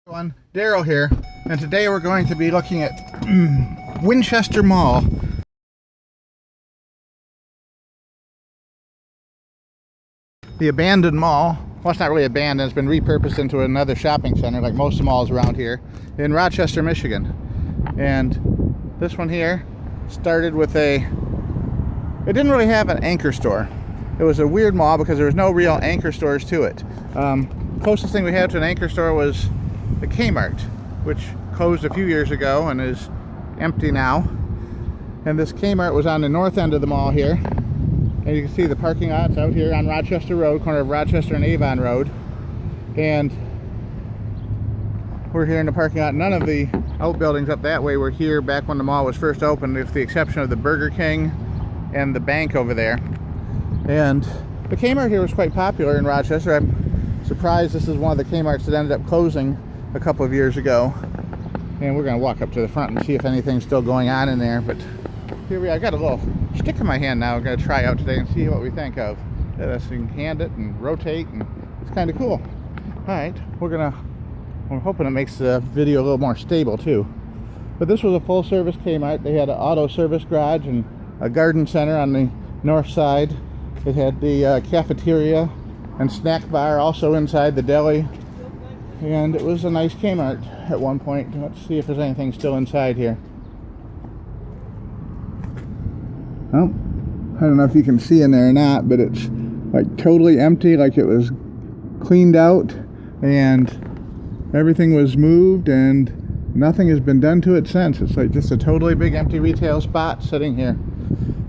Everyone, Daryl here, and today we're going to be looking at Winchester Mall. The abandoned mall. Well, it's not really abandoned, it's been repurposed into another shopping center like most of the malls around here in Rochester, Michigan. And this one here started with it didn't really have an anchor store. It was a weird mall because there was no real anchor stores to it. Closest thing we had to an anchor store was the Kmart, which closed a few years ago and is empty now. And this Kmart was on the north end of the mall here. And you can see the parking lots out here on Rochester Road, corner of Rochester and Avon Road. And we're here in the parking lot. None of the outbuildings up that way were here back when the mall was first opened, with the exception of the Burger King and the bank over there. And the Kmart here was quite popular in Rochester. I'm surprised this is one of the Kmarts that ended up closing a couple of years ago. And we're going to walk up to the front and see if anything's still going on in there. But here we are. I got a little stick in my hand now. I'm going to try out today and see what we think of. Yeah, so you can hand it and rotate, and it's kind of cool. Alright, we're hoping it makes the video a little more stable too. But this was a full service Kmart. They had an auto service garage and a garden center on the north side. It had the cafeteria and snack bar also inside the deli. And it was a nice Kmart at one point. Let's see if there's anything still inside here. Oh, I don't know if you can see in there or not, but it's like totally empty, like it was cleaned out and everything was moved and nothing has been done to it since. It's like just a totally big empty retail spot sitting here.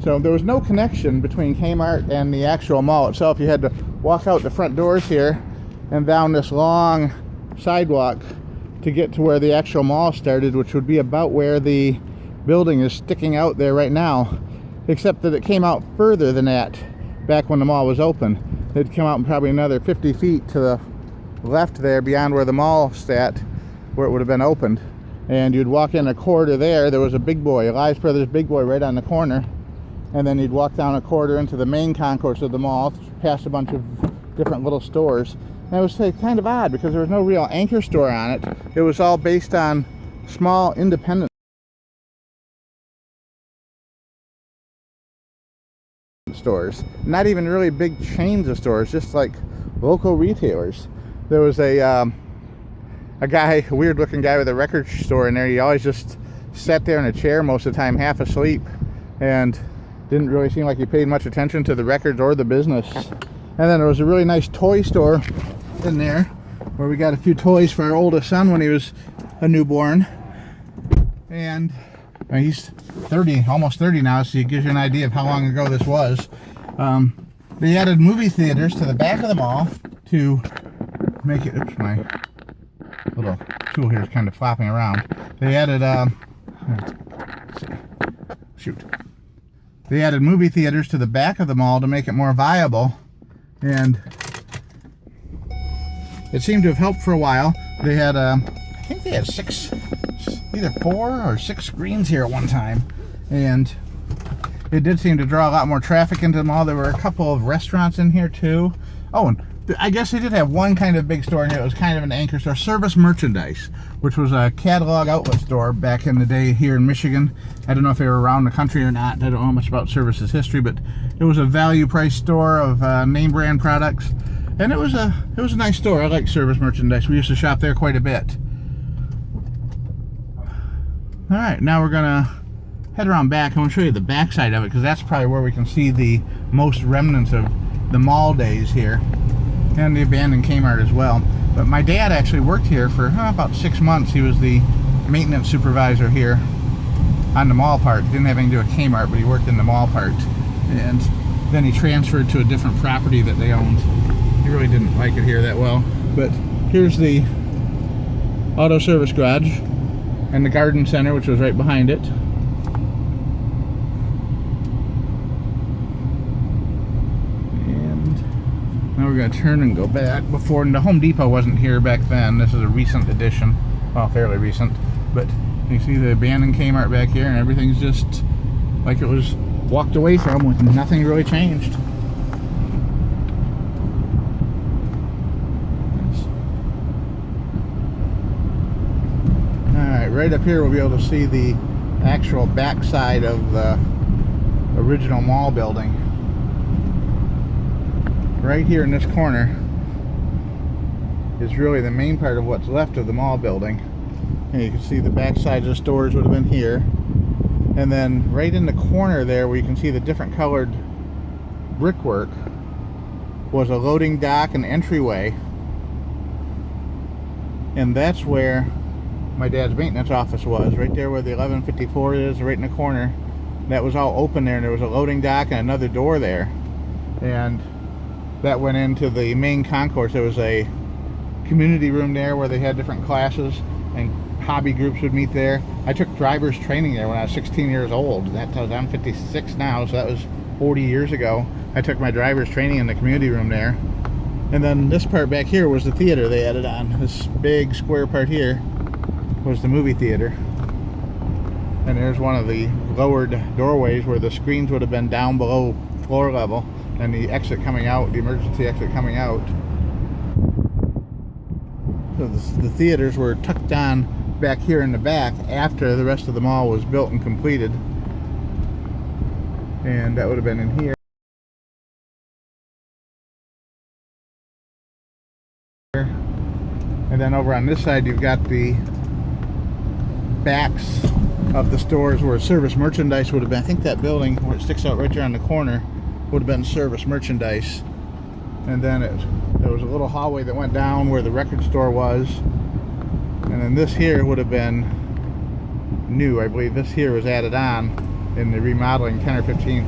So there was no connection between Kmart and the actual mall itself. You had to walk out the front doors here and down this long sidewalk to get to where the actual mall started, which would be about where the building is sticking out there right now, except that it came out further than that back when the mall was open. It'd come out probably another 50 feet to the left there beyond where the mall sat, where it would have been opened. And you'd walk in a corridor there was a Big Boy, Elias Brothers Big Boy, right on the corner. And then you'd walk down a corridor into the main concourse of the mall, past a bunch of different little stores. And it was kind of odd because there was no real anchor store on it. It was all based on small independent stores. Not even really big chains of stores, just like local retailers. There was a guy, a weird looking guy with a record store in there. He always just sat there in a chair most of the time, half asleep, and didn't really seem like he paid much attention to the records or the business. And then there was a really nice toy store in there where we got a few toys for our oldest son when he was a newborn. And he's 30, almost 30 now, so it gives you an idea of how long ago this was. They added movie theaters to the back of the mall to make it, oops, my little tool here is kind of flopping around. They added, They added movie theaters to the back of the mall to make it more viable, and it seemed to have helped for a while. They had, I think they had either 4 or 6 screens here at one time, and it did seem to draw a lot more traffic into the mall. There were a couple of restaurants in here too. Oh, and I guess they did have one kind of big store in here. It was kind of an anchor store, Service Merchandise, which was a catalog outlet store back in the day here in Michigan. I don't know if they were around the country or not. I don't know much about Service's history, but it was a value price store of name brand products, and it was a nice store. I like Service Merchandise. We used to shop there quite a bit. All right, now we're gonna head around back. I want to show you the back side of it because that's probably where we can see the most remnants of the mall days here, and the abandoned Kmart as well. But my dad actually worked here for about 6 months. He was the maintenance supervisor here on the mall part. Didn't have anything to do with Kmart, but he worked in the mall part. And then he transferred to a different property that they owned. He really didn't like it here that well. But here's the auto service garage and the garden center, which was right behind it. Now we're going to turn and go back. Before, the Home Depot wasn't here back then. This is a recent addition. Well, fairly recent. But you see the abandoned Kmart back here, and everything's just like it was walked away from, with nothing really changed. right up here we'll be able to see the actual back side of the original mall building. Right here in this corner is really the main part of what's left of the mall building. And you can see the back side of the stores would have been here. And then right in the corner there where you can see the different colored brickwork was a loading dock and entryway. And that's where my dad's maintenance office was, right there where the 1154 is, right in the corner. That was all open there, and there was a loading dock and another door there. And that went into the main concourse. There was a community room there where they had different classes and hobby groups would meet there. I took driver's training there when I was 16 years old. I'm 56 now, so that was 40 years ago. I took my driver's training in the community room there. And then this part back here was the theater they added on. This big square part here was the movie theater. And there's one of the lowered doorways where the screens would have been down below floor level, and the exit coming out, the emergency exit coming out. So the theaters were tucked on back here in the back after the rest of the mall was built and completed. And that would have been in here. And then over on this side you've got the backs of the stores where service merchandise would have been. I think that building where it sticks out right there on the corner would have been service merchandise. And then there was a little hallway that went down where the record store was. And then this here would have been new. I believe this here was added on in the remodeling 10 or 15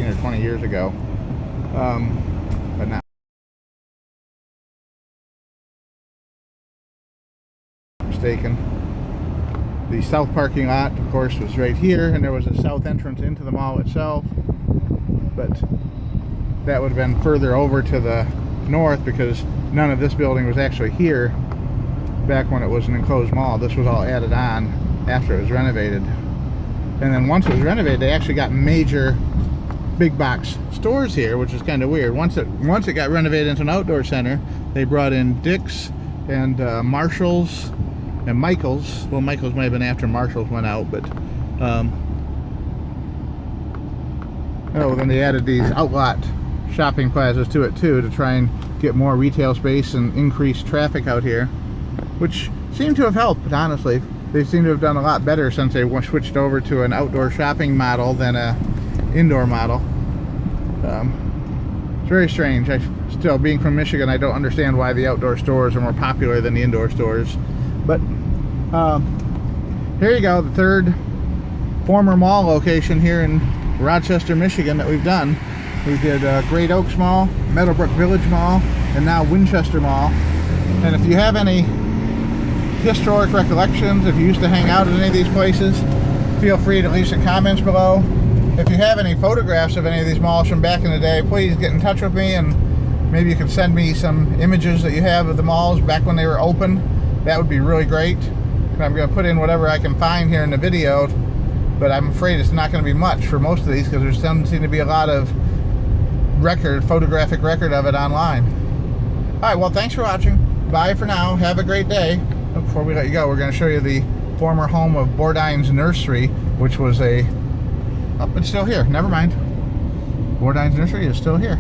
or 20 years ago. But not mistaken. The south parking lot, of course, was right here, and there was a south entrance into the mall itself. But that would have been further over to the north because none of this building was actually here back when it was an enclosed mall. This was all added on after it was renovated. And then once it was renovated, they actually got major big box stores here, which is kind of weird. Once it got renovated into an outdoor center, they brought in Dick's and Marshall's and Michael's. Well, Michael's might have been after Marshall's went out, but then they added these outlot shopping plazas to it too to try and get more retail space and increase traffic out here, which seemed to have helped. Honestly, they seem to have done a lot better since they switched over to an outdoor shopping model than a indoor model. It's very strange. Still, being from Michigan, I don't understand why the outdoor stores are more popular than the indoor stores. But here you go, the third former mall location here in Rochester, Michigan that we've done. We did Great Oaks Mall, Meadowbrook Village Mall, and now Winchester Mall. And if you have any historic recollections, if you used to hang out at any of these places, feel free to leave some comments below. If you have any photographs of any of these malls from back in the day, please get in touch with me, and maybe you can send me some images that you have of the malls back when they were open. That would be really great. And I'm going to put in whatever I can find here in the video, but I'm afraid it's not going to be much for most of these because there doesn't seem to be a lot of photographic record of it online. Alright, well, thanks for watching. Bye for now. Have a great day. Before we let you go, we're going to show you the former home of Bordine's Nursery, which was it's still here. Never mind. Bordine's Nursery is still here.